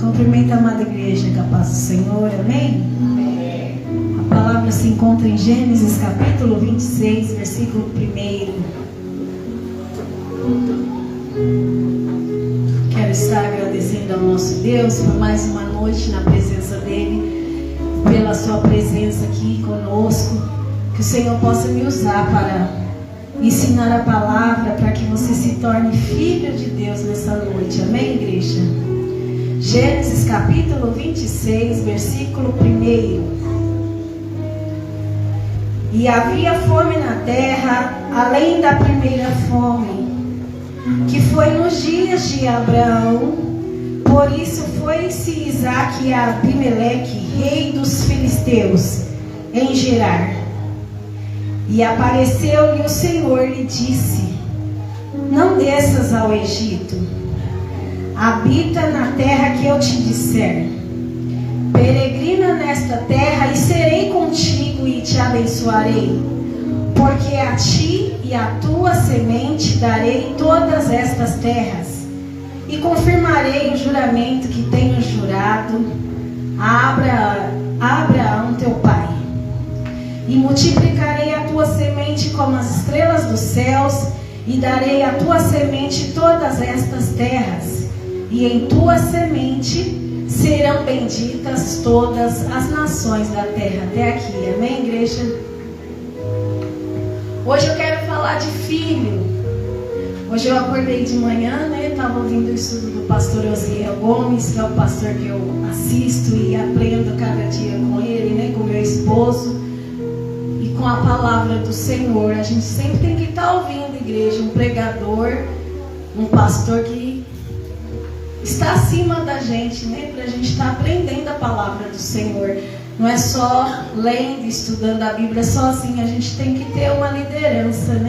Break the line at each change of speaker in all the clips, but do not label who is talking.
Cumprimento a amada igreja com a paz do Senhor, amém? Amém. A palavra se encontra em Gênesis capítulo 26, versículo 1. Quero estar agradecendo ao nosso Deus por mais uma noite na presença dEle, pela sua presença aqui conosco, que o Senhor possa me usar para ensinar a palavra, para que você se torne filho de Deus nessa noite, amém, igreja? Gênesis capítulo 26, versículo 1. E havia fome na terra, além da primeira fome, que foi nos dias de Abraão. Por isso foi-se Isaque a Abimeleque, rei dos filisteus, em Gerar. E apareceu-lhe o Senhor e lhe disse: não desças ao Egito, habita na terra que eu te disser. Peregrina nesta terra e serei contigo e te abençoarei, porque a ti e à tua semente darei todas estas terras, e confirmarei o juramento que tenho jurado a Abraão teu pai. E multiplicarei a tua semente como as estrelas dos céus, e darei à tua semente todas estas terras, e em tua semente serão benditas todas as nações da terra. Até aqui, amém, igreja? Hoje eu quero falar de filho. Hoje eu acordei de manhã, estava ouvindo o estudo do pastor Osiel Gomes, que é o pastor que eu assisto e aprendo cada dia com ele, com meu esposo, e com a palavra do Senhor. A gente sempre tem que estar ouvindo, igreja, um pregador, um pastor que está acima da gente, para a gente estar aprendendo a palavra do Senhor. Não é só lendo, estudando a Bíblia sozinho, a gente tem que ter uma liderança,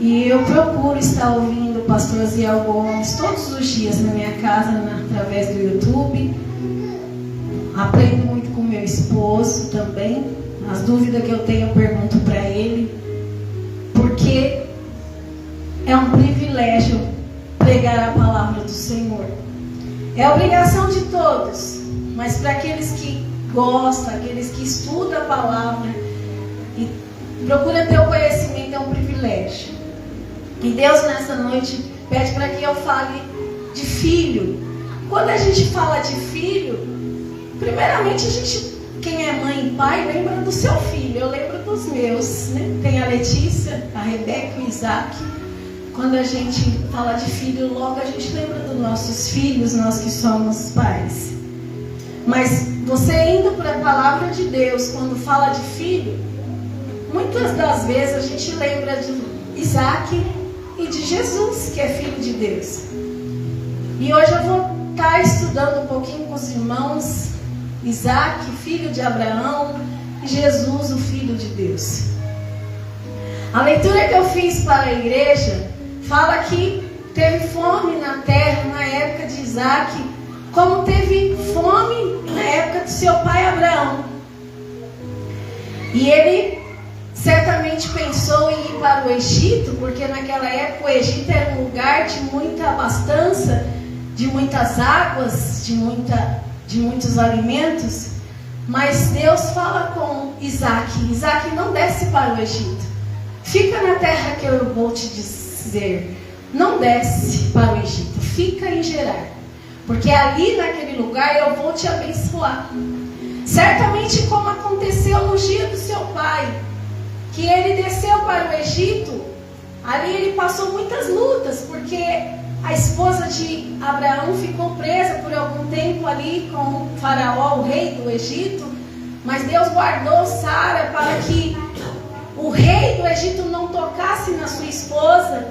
E eu procuro estar ouvindo o pastor Osiel Gomes todos os dias na minha casa, através do YouTube. Aprendo muito com meu esposo também. As dúvidas que eu tenho eu pergunto para ele, porque é um privilégio pregar a palavra do Senhor. É obrigação de todos, mas para aqueles que gostam, aqueles que estudam a palavra e procuram ter o conhecimento, é um privilégio. E Deus nessa noite pede para que eu fale de filho. Quando a gente fala de filho, primeiramente quem é mãe e pai lembra do seu filho. Eu lembro dos meus, Tem a Letícia, a Rebeca e o Isaac. Quando a gente fala de filho, logo a gente lembra dos nossos filhos, nós que somos pais. Mas você indo para a palavra de Deus, quando fala de filho, muitas das vezes a gente lembra de Isaac e de Jesus, que é filho de Deus. E hoje eu vou estar estudando um pouquinho com os irmãos Isaac, filho de Abraão, e Jesus, o filho de Deus. A leitura que eu fiz para a igreja fala que teve fome na terra na época de Isaac, como teve fome na época de seu pai Abraão. E ele certamente pensou em ir para o Egito, porque naquela época o Egito era um lugar de muita abastança, de muitas águas, de muitos alimentos. Mas Deus fala com Isaac: Isaac, não desce para o Egito, fica na terra que eu vou te dizer. Não desce para o Egito, fica em Gerar, porque ali naquele lugar eu vou te abençoar. Certamente como aconteceu no dia do seu pai, que ele desceu para o Egito, ali ele passou muitas lutas, porque a esposa de Abraão ficou presa por algum tempo ali com o faraó, o rei do Egito. Mas Deus guardou Sara para que o rei do Egito não tocasse na sua esposa.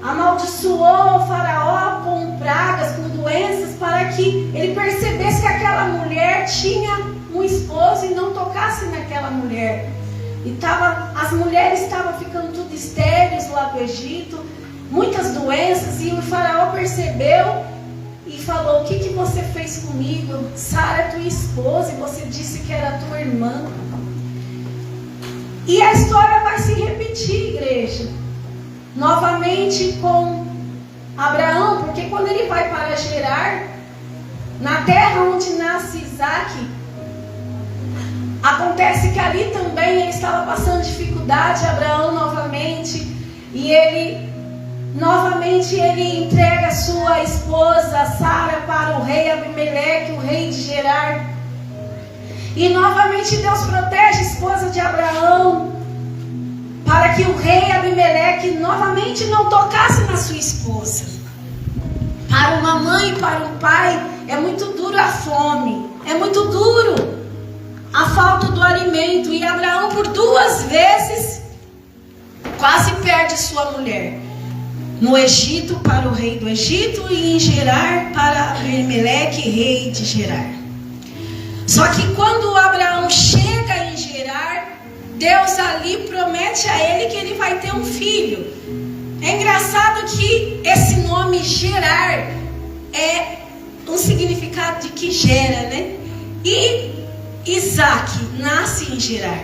Amaldiçoou o faraó com pragas, com doenças, para que ele percebesse que aquela mulher tinha um esposo e não tocasse naquela mulher. As mulheres estavam ficando tudo estéreis lá do Egito, muitas doenças, e o faraó percebeu e falou: o que você fez comigo? Sara é tua esposa e você disse que era tua irmã. E a história vai se repetir, igreja, novamente com Abraão, porque quando ele vai para Gerar, na terra onde nasce Isaac, acontece que ali também ele estava passando dificuldade, Abraão novamente, e ele entrega sua esposa Sara para o rei Abimeleque, o rei de Gerar. E novamente Deus protege a esposa de Abraão, para que o rei Abimeleque novamente não tocasse na sua esposa. Para uma mãe e para um pai é muito duro a fome, é muito duro a falta do alimento. E Abraão por 2 vezes quase perde sua mulher. No Egito para o rei do Egito e em Gerar para Abimeleque, rei de Gerar. Só que quando Abraão chega em Gerar, Deus ali promete a ele que ele vai ter um filho. É engraçado que esse nome Gerar é um significado de que gera, né? E Isaac nasce em Gerar.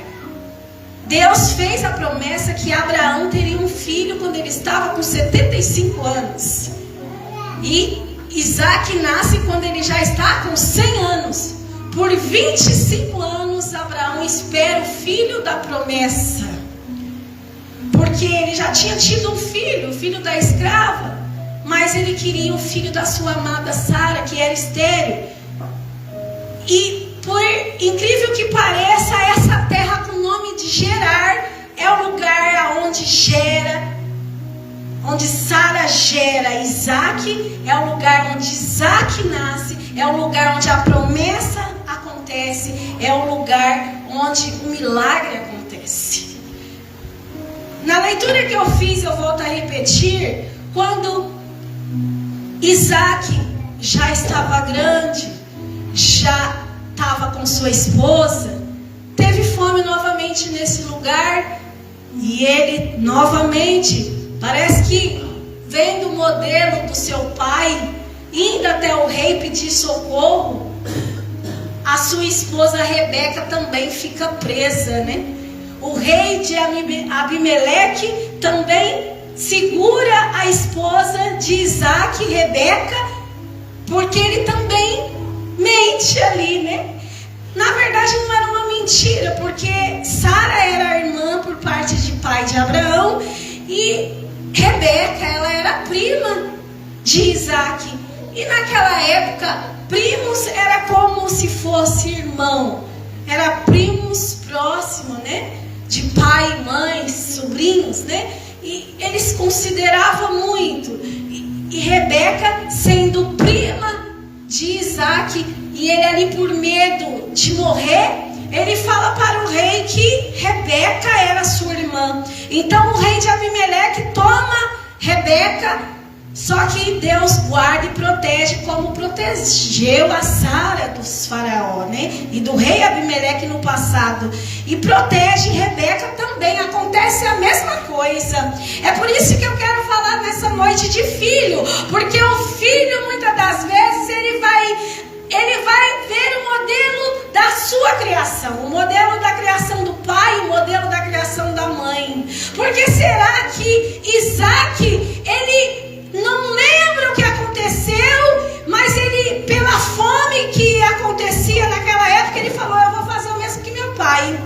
Deus fez a promessa que Abraão teria um filho quando ele estava com 75 anos. E Isaac nasce quando ele já está com 100 anos. Por 25 anos, Abraão espera o filho da promessa. Porque ele já tinha tido um filho, o filho da escrava. Mas ele queria o filho da sua amada Sara, que era estéril. E por incrível que pareça, essa terra com o nome de Gerar é o lugar onde Sara gera Isaac, é o lugar onde Isaac nasce, é o lugar onde a promessa acontece, é o lugar onde o milagre acontece. Na leitura que eu fiz, eu volto a repetir, quando Isaac já estava grande, já estava com sua esposa, teve fome novamente nesse lugar, e ele novamente, parece que vendo o modelo do seu pai, indo até o rei pedir socorro, a sua esposa Rebeca também fica presa, né? O rei de Abimeleque também segura a esposa de Isaac, Rebeca, porque ele também mente ali, né? Na verdade não era uma mentira, porque Sara era a irmã por parte de pai de Abraão e Rebeca, ela era prima de Isaac. E naquela época, primos era como se fosse irmão, era primos próximos, né? De pai, mãe, sobrinhos, né? E eles consideravam muito. E Rebeca, sendo prima de Isaac, e ele ali por medo de morrer, ele fala para o rei que Rebeca era sua irmã. Então o rei de Abimeleque toma Rebeca, só que Deus guarda e protege, como protegeu a Sara dos faraó, né? E do rei Abimeleque no passado. E protege Rebeca também, acontece a mesma coisa. É por isso que eu quero falar nessa noite de filho, porque o filho muitas das vezes ele vai ver o modelo da sua criação, o modelo da criação do pai, o modelo da criação da mãe. Porque será que Isaac, ele não lembra o que aconteceu, mas ele, pela fome que acontecia naquela época, ele falou: eu vou fazer o mesmo que meu pai.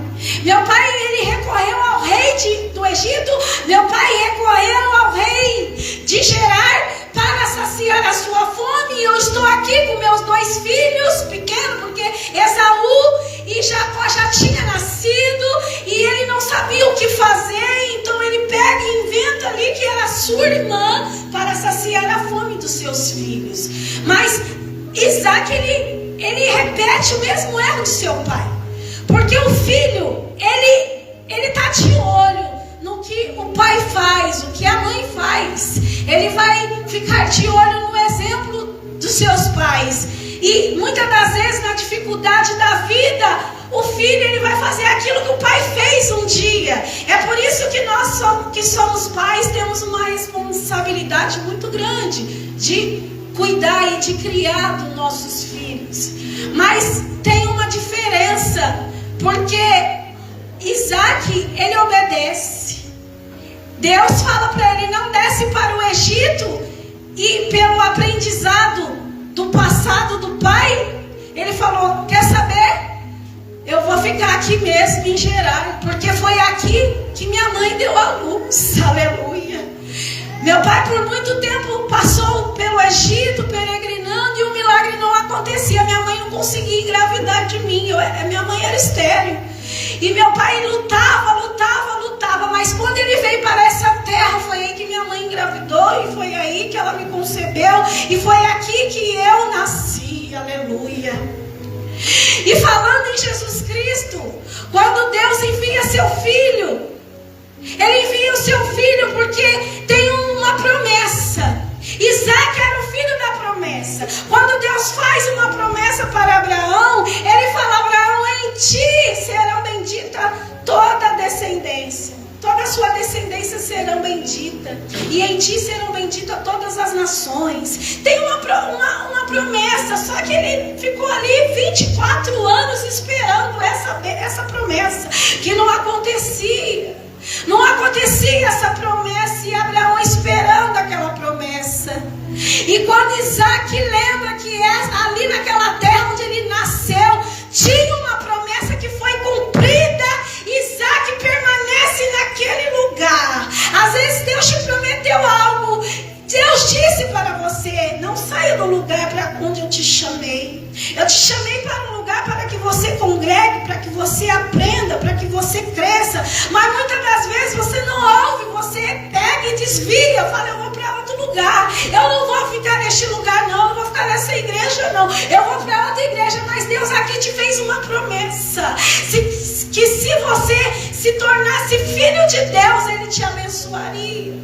Meu pai, ele recorreu ao rei do Egito, meu pai recorreu ao rei de Gerar para saciar a sua fome, e eu estou aqui com meus 2 filhos pequenos, porque Esaú e Jacó já tinham nascido, e ele não sabia o que fazer, então ele pega e inventa ali que era sua irmã, para saciar a fome dos seus filhos. Mas Isaac, ele repete o mesmo erro de seu pai, porque o filho, ele está de olho no que o pai faz, o que a mãe faz. Ele vai ficar de olho no exemplo dos seus pais. E muitas das vezes, na dificuldade da vida, o filho, ele vai fazer aquilo que o pai fez um dia. É por isso que nós que somos pais temos uma responsabilidade muito grande de cuidar e de criar dos nossos filhos. Mas tem uma diferença, porque Isaac, ele obedece. Deus fala para ele: não desce para o Egito, e pelo aprendizado do passado do pai, ele falou: quer saber? Eu vou ficar aqui mesmo em Gerar, porque foi aqui que minha mãe deu a luz. Aleluia. Meu pai por muito tempo passou pelo Egito peregrinando e o milagre não acontecia. Minha mãe não conseguia engravidar de mim. Minha mãe era estéril. E meu pai lutava, mas quando ele veio para essa terra, foi aí que minha mãe engravidou, e foi aí que ela me concebeu, e foi aqui que eu nasci. Aleluia. E falando em Jesus Cristo, quando Deus envia seu filho, Ele envia o seu filho porque tem uma promessa. Isaac era o filho da promessa. Quando Deus faz uma promessa para Abraão, Ele fala: Abraão, em ti serão bendita toda a descendência. Toda a sua descendência serão bendita. E em ti serão benditas todas as nações. Tem uma promessa. Só que ele ficou ali 24 anos esperando essa promessa, que não acontecia. Não acontecia essa promessa, e Abraão esperando aquela promessa. E quando Isaac lembra que ali naquela terra onde ele nasceu tinha uma promessa que foi cumprida, Isaac permanece naquele lugar. Às vezes Deus te prometeu algo. Deus disse para você: não saia do lugar para onde eu te chamei. Eu te chamei para um lugar para que você congregue, para que você aprenda, para que você cresça. Mas muitas das vezes você não ouve, você pega e desvia. Fala: eu vou para outro lugar. Eu não vou ficar neste lugar não, eu não vou ficar nessa igreja não. Eu vou para outra igreja. Mas Deus aqui te fez uma promessa. Que se você se tornasse filho de Deus, Ele te abençoaria.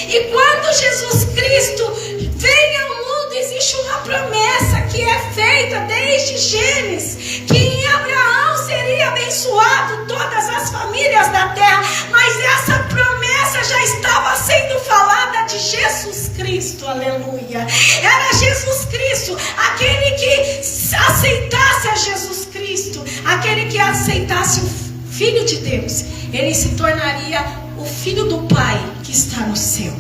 E quando Jesus Cristo vem ao mundo, existe uma promessa que é feita desde Gênesis, que em Abraão seria abençoado todas as famílias da terra. Mas essa promessa já estava sendo falada de Jesus Cristo. Aleluia. Era Jesus Cristo, aquele que aceitasse a Jesus Cristo, aquele que aceitasse o Filho de Deus, ele se tornaria o Filho do Pai que está no céu.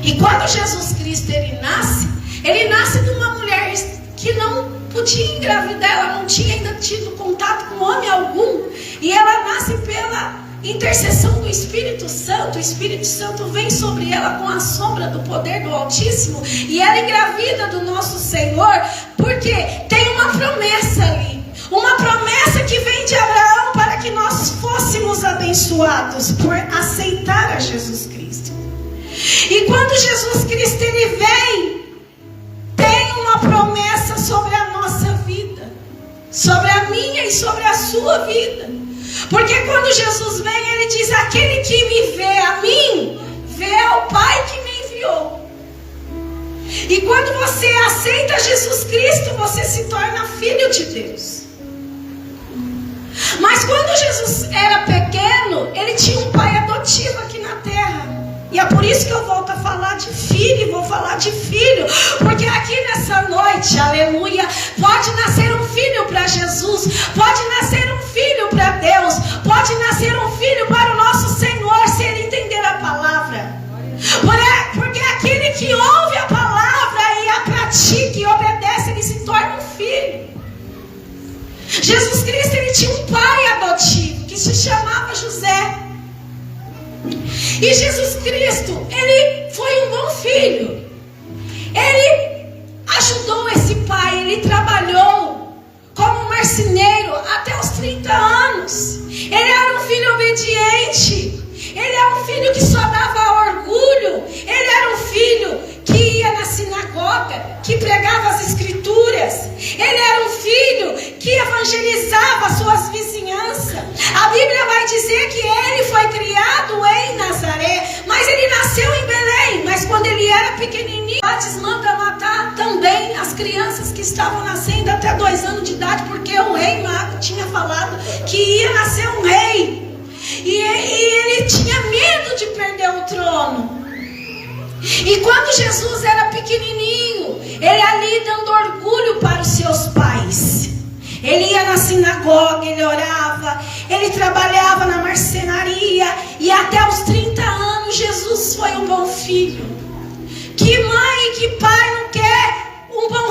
E quando Jesus Cristo ele nasce de uma mulher que não podia engravidar, ela não tinha ainda tido contato com homem algum, e ela nasce pela intercessão do Espírito Santo. O Espírito Santo vem sobre ela com a sombra do poder do Altíssimo, e ela engravida do nosso Senhor, porque tem uma promessa ali. Uma promessa que vem de Abraão para que nós fôssemos abençoados por aceitar a Jesus Cristo. E quando Jesus Cristo ele vem, tem uma promessa sobre a nossa vida, sobre a minha e sobre a sua vida. Porque quando Jesus vem, ele diz: aquele que me vê a mim, vê ao Pai que me enviou. E quando você aceita Jesus Cristo, você se torna filho de Deus. Mas quando Jesus era pequeno, ele tinha um pai adotivo aqui na terra. E é por isso que eu volto a falar de filho, e vou falar de filho. Porque aqui nessa noite, aleluia, pode nascer um filho para Jesus, pode nascer um filho para Deus, pode nascer um filho para o nosso Senhor, se ele entender a palavra. Porque aquele que ouve a palavra e a pratica e obedece, ele se torna um filho. Jesus Cristo ele tinha um pai adotivo que se chamava José. E Jesus Cristo ele foi um bom filho. Ele ajudou esse pai. Ele trabalhou como marceneiro até os 30 anos. Ele era um filho obediente. Ele era um filho que só dava orgulho. Ele era um filho que ia na sinagoga, que pregava as escrituras. Ele era um filho que evangelizava suas vizinhanças. A Bíblia vai dizer que ele foi criado em Nazaré, mas ele nasceu em Belém. Mas quando ele era pequenininho, Herodes manda matar também as crianças que estavam nascendo até 2 anos de idade, porque o rei mago tinha falado que ia nascer um rei. E ele tinha medo de perder o trono. E quando Jesus era pequenininho, ele ali dando orgulho para os seus pais. Ele ia na sinagoga, ele orava, ele trabalhava na marcenaria. E até os 30 anos Jesus foi um bom filho. Que mãe e que pai não quer um bom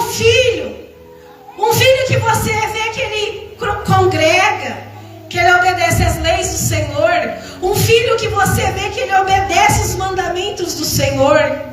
congrega, que ele obedece às leis do Senhor. Um filho que você vê que ele obedece os mandamentos do Senhor.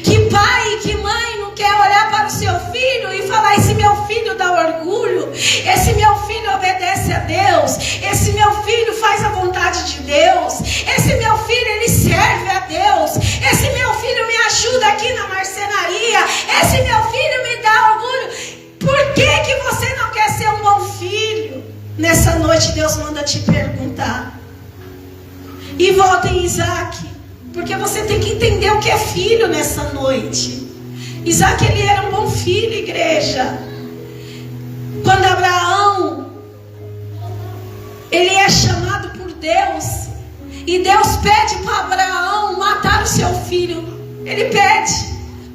Que pai e que mãe não quer olhar para o seu filho e falar: esse meu filho dá orgulho, esse meu filho obedece a Deus, esse meu filho faz a vontade de Deus, esse meu filho ele serve a Deus, esse meu filho me ajuda aqui na marcenaria, esse meu filho me dá orgulho. Por que você não quer ser um bom filho? Nessa noite Deus manda te perguntar. E volta em Isaac, porque você tem que entender o que é filho nessa noite. Isaac, ele era um bom filho, igreja. Quando Abraão, ele é chamado por Deus, e Deus pede para Abraão matar o seu filho. Ele pede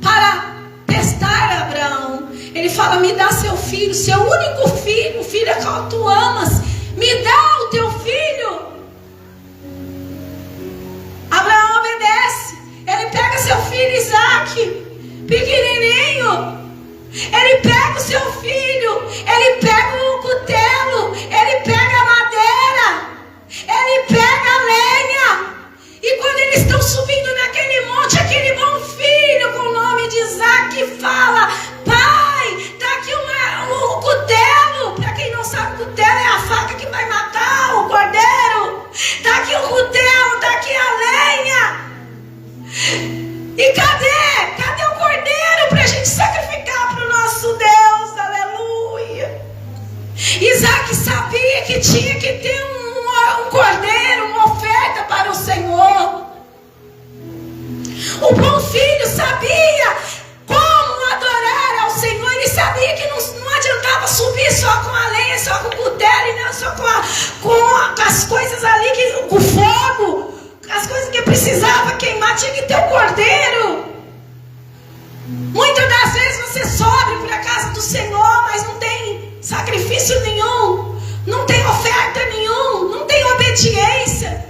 para testar Abraão. Ele fala: me dá seu filho, seu único filho, o filho a qual tu amas, me dá o teu filho. Abraão obedece. Ele pega seu filho Isaac, pequenininho. Ele pega o seu filho, ele pega o cutelo, ele pega a madeira, ele pega a lenha. E quando eles estão subindo naquele monte, aquele bom filho com o nome de Isaac fala: pai, tá aqui o cutelo. Para quem não sabe, o cutelo é a faca que vai matar o cordeiro. Tá aqui o cutelo, tá aqui a lenha. E cadê o cordeiro para a gente sacrificar para o nosso Deus? Aleluia. Isaac sabia que tinha que ter um cordeiro, uma oferta para o Senhor. O bom filho sabia como adorar ao Senhor. Ele sabia que não adiantava subir só com a lenha, só com o cutelo, e não só com as coisas ali, com o fogo, as coisas que precisava queimar. Tinha que ter o cordeiro. Muitas das vezes você sobe para a casa do Senhor, mas não tem sacrifício nenhum, não tem oferta nenhum, não tem obediência.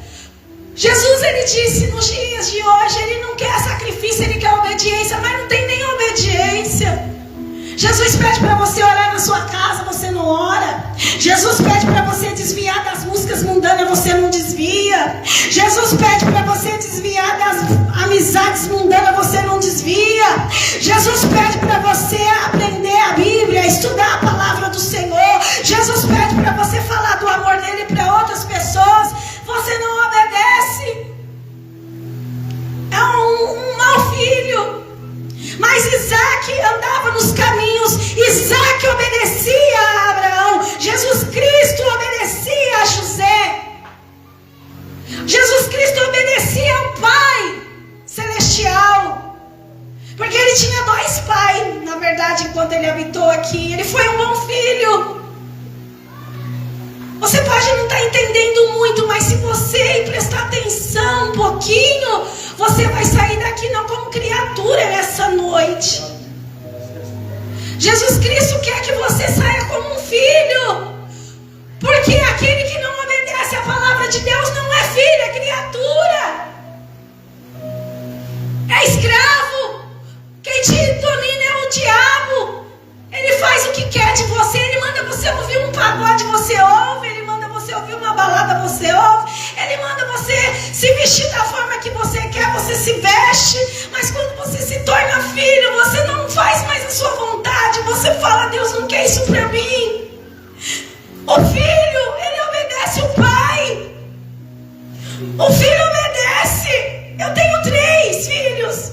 Jesus, ele disse nos dias de hoje, ele não quer sacrifício, ele quer obediência, mas não tem nem obediência. Jesus pede para você orar na sua casa, você não ora. Jesus pede para você desviar das músicas mundanas, você não desvia. Jesus pede para você desviar das amizades mundanas, você não desvia. Jesus pede para você aprender a Bíblia, estudar a palavra do Senhor. Jesus pede para você falar do amor dele para outras pessoas, você não obedece. É um mau filho. Mas Isaac andava nos caminhos. Isaac obedecia a Abraão. Jesus Cristo obedecia a José. Jesus Cristo obedecia ao Pai Celestial. Porque ele tinha dois pais, na verdade, enquanto ele habitou aqui. Ele foi um bom filho. Você pode não estar entendendo muito, mas se você prestar atenção um pouquinho, você vai sair daqui não como criatura nessa noite. Jesus Cristo quer que você saia como um filho. Porque aquele que não obedece à palavra de Deus não é filho, é criatura. É escravo. Quem te domina é o diabo. Ele faz o que quer de você. Ele manda você ouvir um pagode, você ouve. Ele manda você ouvir uma balada, você ouve. Ele manda você se vestir da forma que você quer, você se veste. Mas quando você se torna filho, você não faz mais a sua vontade. Você fala: Deus não quer isso para mim. O filho, ele obedece o pai. O filho obedece. Eu tenho 3 filhos.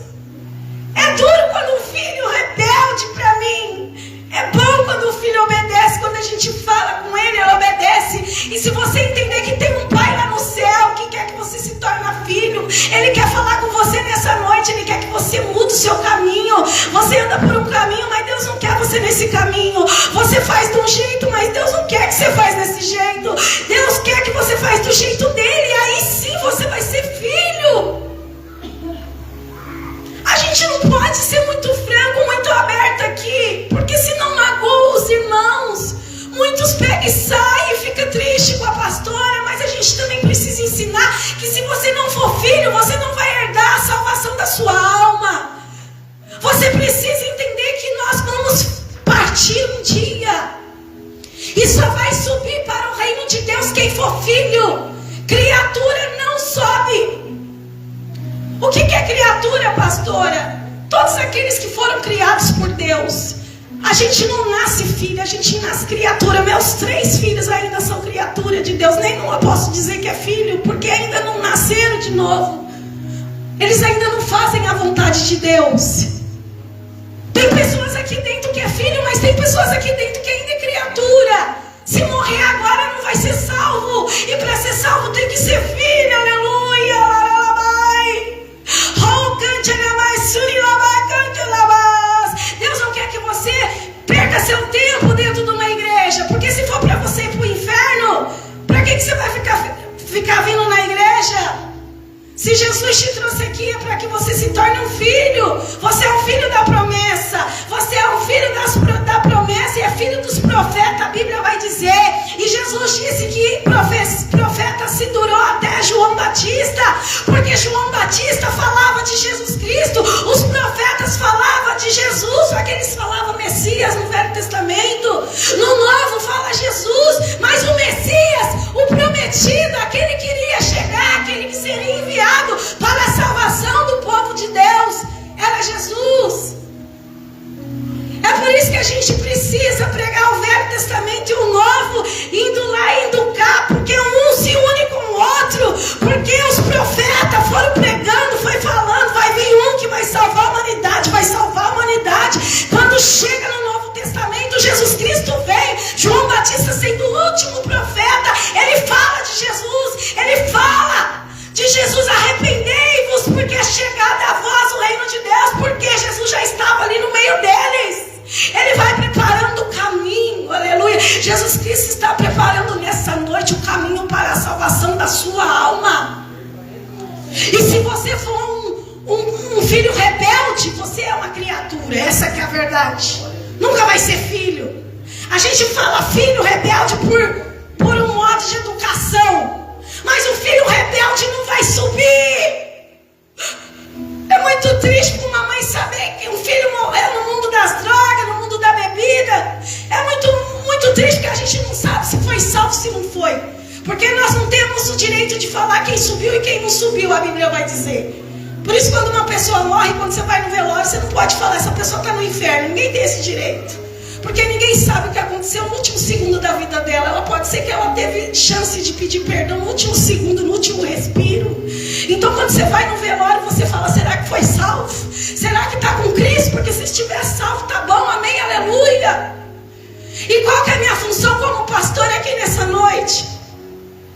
É duro quando um filho rebelde para mim. É bom quando o filho obedece. Quando a gente fala com ele, ele obedece. E se você entender que tem um pai lá no céu que quer que você se torne filho, ele quer falar com você nessa noite. Ele quer que você mude o seu caminho. Você anda por um caminho, mas Deus não quer você nesse caminho. Você faz de um jeito, mas Deus não quer que você faz desse jeito. Deus quer que você faz do jeito dele. E aí sim você vai ser filho. A gente não pode ser muito franco, muito aberto aqui, porque senão magoa os irmãos. Muitos pegam e saem e ficam tristes com a pastora, mas a gente também precisa ensinar que se você não for filho, você não vai herdar a salvação da sua alma. Você precisa entender que nós vamos partir um dia e só vai subir para quem for filho. Criatura não sobe. O que é criatura, pastora? Todos aqueles que foram criados por Deus. A gente não nasce filho, a gente nasce criatura. Meus 3 filhos ainda são criatura de Deus. Nenhum eu posso dizer que é filho, porque ainda não nasceram de novo. Eles ainda não fazem a vontade de Deus. Tem pessoas aqui dentro que é filho, mas tem pessoas aqui dentro que ainda é criatura. Se morrer agora não vai ser salvo. E para ser salvo tem que ser filho. Aleluia. Deus não quer que você perca seu tempo dentro de uma igreja. Porque se for para você ir para o inferno, para que você vai ficar vindo na igreja? Se Jesus te trouxe aqui é para que você se torne um filho. Você é um filho da promessa. Você é um filho da promessa e é filho dos profetas, a Bíblia vai dizer. E Jesus disse que profeta se durou até João Batista, porque João Batista falava de Jesus Cristo. Os profetas falavam de Jesus, só que eles falavam Messias no Velho Testamento. No Novo fala Jesus, mas o Messias, o prometido, aquele que iria chegar, aquele que seria enviado para a salvação do povo de Deus, era Jesus. É por isso que a gente precisa pregar o Velho Testamento e o Novo, indo lá, indo cá, porque um se une com o outro, porque os profetas foram pregando, foi falando, vai vir um que vai salvar a humanidade, vai salvar a humanidade. Quando chega no Novo Testamento, Jesus Cristo vem. João Batista, sendo o último profeta, ele fala de Jesus, ele fala de Jesus: arrependei-vos, porque é chegada a vós o reino de Deus, porque Jesus já estava ali no meio deles. Ele vai preparando o caminho, aleluia. Jesus Cristo está preparando nessa noite o caminho para a salvação da sua alma. E se você for um filho rebelde, você é uma criatura. Essa que é a verdade. Nunca vai ser filho. A gente fala filho rebelde por um modo de educação, mas o filho rebelde não vai subir. É muito triste para uma mãe saber que um filho morreu no mundo das drogas, no mundo da bebida. É muito triste, porque a gente não sabe se foi salvo, se não foi. Porque nós não temos o direito de falar quem subiu e quem não subiu, a Bíblia vai dizer. Por isso, quando uma pessoa morre, quando você vai no velório, você não pode falar: essa pessoa está no inferno. Ninguém tem esse direito. Porque ninguém sabe o que aconteceu no último segundo da vida dela. Ela pode ser que ela teve chance de pedir perdão no último segundo, no último respiro. Então, quando você vai no velório, você fala: será que foi salvo? Será que está com Cristo? Porque se estiver salvo, tá bom, amém, aleluia. E qual que é a minha função como pastor aqui nessa noite?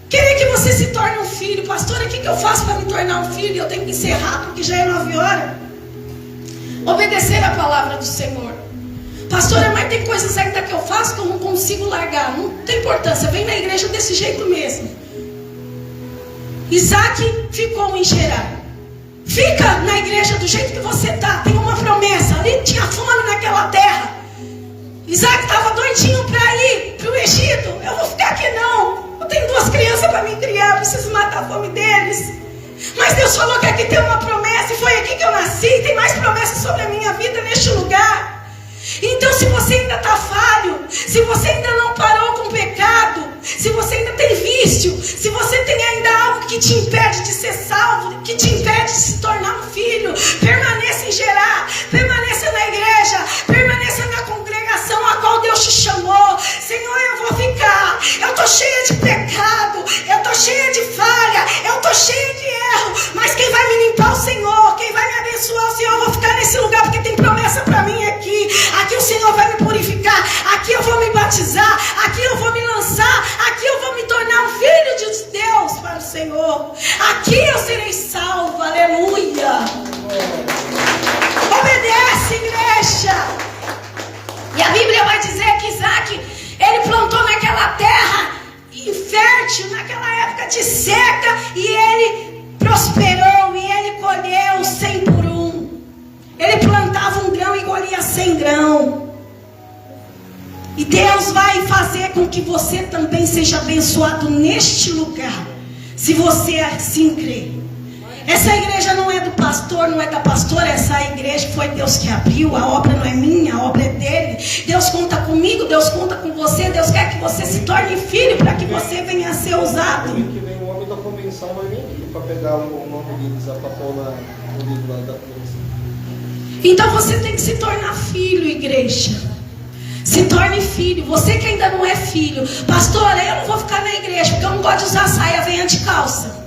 Querer que você se torne um filho. Pastor, o que eu faço para me tornar um filho? Eu tenho que encerrar porque já é 9 horas. Obedecer a palavra do Senhor. Pastora, mas tem coisas ainda que eu faço que eu não consigo largar. Não tem importância, vem na igreja desse jeito mesmo. Isaac ficou em Gerar. Fica na igreja do jeito que você está. Tem uma promessa. Ali tinha fome naquela terra. Isaac estava doidinho para ir para o Egito. Eu vou ficar aqui não. Eu tenho 2 crianças para me criar. Preciso matar a fome deles. Mas Deus falou que aqui tem uma promessa. E foi aqui que eu nasci. Tem mais promessas sobre a minha vida neste lugar. Então, se você ainda está falho, se você ainda não parou com o pecado, se você ainda tem vício, se você tem ainda algo que te impede de ser salvo, que te impede de se tornar um filho, permaneça em Gerar, permaneça na igreja, permaneça na congregação a qual Deus te chamou. Senhor, eu vou ficar, eu estou cheia de pecado, eu estou cheia de falha, eu estou cheia de erro, mas quem vai me limpar é o Senhor, quem vai me abençoar é o Senhor. Eu vou ficar nesse lugar porque tem promessa para mim aqui. Aqui o Senhor vai me purificar, aqui eu vou me batizar, aqui eu vou me lançar, aqui eu vou me tornar um filho de Deus para o Senhor. Aqui eu serei salvo, aleluia. Obedece, igreja. E a Bíblia vai dizer que Isaac, ele plantou naquela terra infértil, naquela época de seca, e ele prosperou, e ele colheu 100 por 1. Ele plantava um grão e colhia 100 grãos. E Deus vai fazer com que você também seja abençoado neste lugar, se você assim crer. Essa igreja não é do pastor, não é da pastora. Essa igreja foi Deus que abriu. A obra não é minha, a obra é dele. Deus conta comigo, Deus conta com você. Deus quer que você se torne filho para que você venha a ser usado.
Ano que vem o homem da convenção vai vir aqui para pegar o nome deles, para pôr no livro lá da convenção.
Então você tem que se tornar filho, igreja. Se torne filho. Você que ainda não é filho. Pastora, eu não vou ficar na igreja porque eu não gosto de usar saia, venha de calça.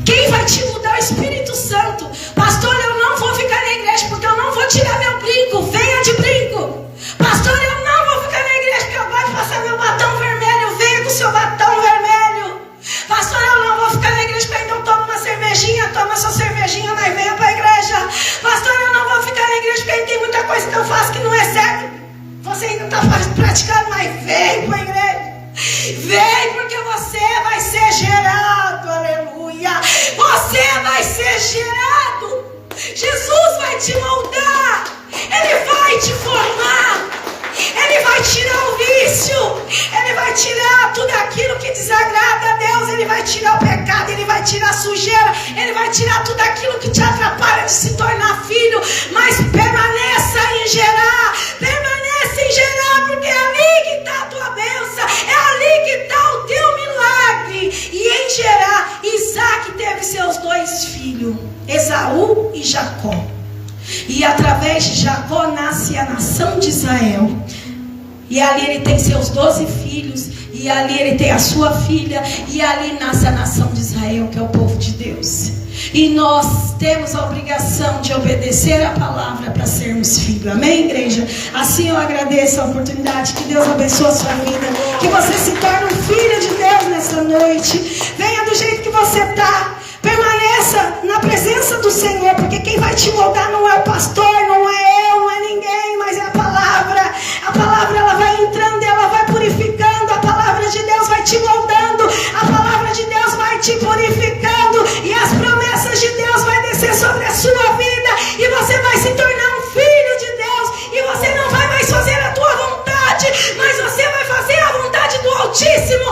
Quem vai te mudar é o Espírito Santo. Pastor, eu não vou ficar na igreja porque eu não vou tirar meu brinco. Venha de brinco. Pastor, eu não vou ficar na igreja porque eu gosto de passar meu batom vermelho. Venha com seu batom vermelho. Pastor, eu não vou ficar na igreja porque então toma uma cervejinha. Toma sua cervejinha, mas venha para a igreja. Pastor, eu não vou ficar na igreja porque tem muita coisa que eu faço que não é certo. Você ainda está praticando, mas vem para a igreja. Vem, porque você vai ser gerado, aleluia. Você vai ser gerado. Jesus vai te moldar. Ele vai te formar. Ele vai tirar o vício. Ele vai tirar tudo aquilo que desagrada a Deus. Ele vai tirar o pecado. Ele vai tirar a sujeira. Ele vai tirar tudo aquilo que te atrapalha de se tornar filho. Mas permaneça em gerar. Permaneça em gerar, porque é ali que está a tua bênção. É ali que está o teu milagre. E em gerar, Isaac teve seus 2 filhos, Esaú e Jacó. E através de Jacó nasce a nação de Israel. E ali ele tem seus 12 filhos. E ali ele tem a sua filha. E ali nasce a nação de Israel, que é o povo de Deus. E nós temos a obrigação de obedecer a palavra para sermos filhos. Amém, igreja? Assim eu agradeço a oportunidade. Que Deus abençoe a sua vida. Que você se torne um filho de Deus nessa noite. Venha do jeito que você está. Permaneça na presença do Senhor. Porque quem vai te moldar não é o pastor, não é eu, não é ninguém, mas é a palavra. A palavra, ela vai entrando, ela vai purificando. A palavra de Deus vai te moldando. A palavra de Deus vai te purificando. E as promessas de Deus vai descer sobre a sua vida. E você vai se tornar um filho de Deus. E você não vai mais fazer a tua vontade, mas você vai fazer a vontade do Altíssimo.